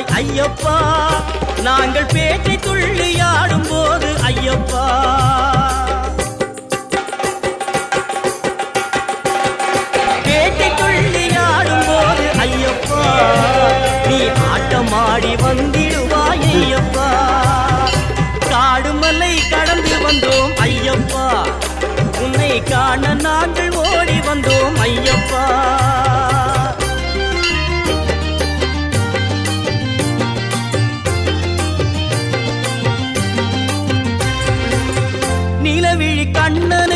வருவாய் ஐயப்பா, நாங்கள் பேட்டை துள்ளி ஆடும் போது ஐயப்பா. பேட்டை துள்ளி ஆடும் போது ஐயப்பா, நீ ஆட்டமாடி வந்திடுவாய் ஐயப்பா. காடுமலை கடந்து வந்தோம் ஐயப்பா, உன்னை காண நாங்கள் ஓடி வந்தோம் ஐயப்பா. நிலவிழி கண்ணனை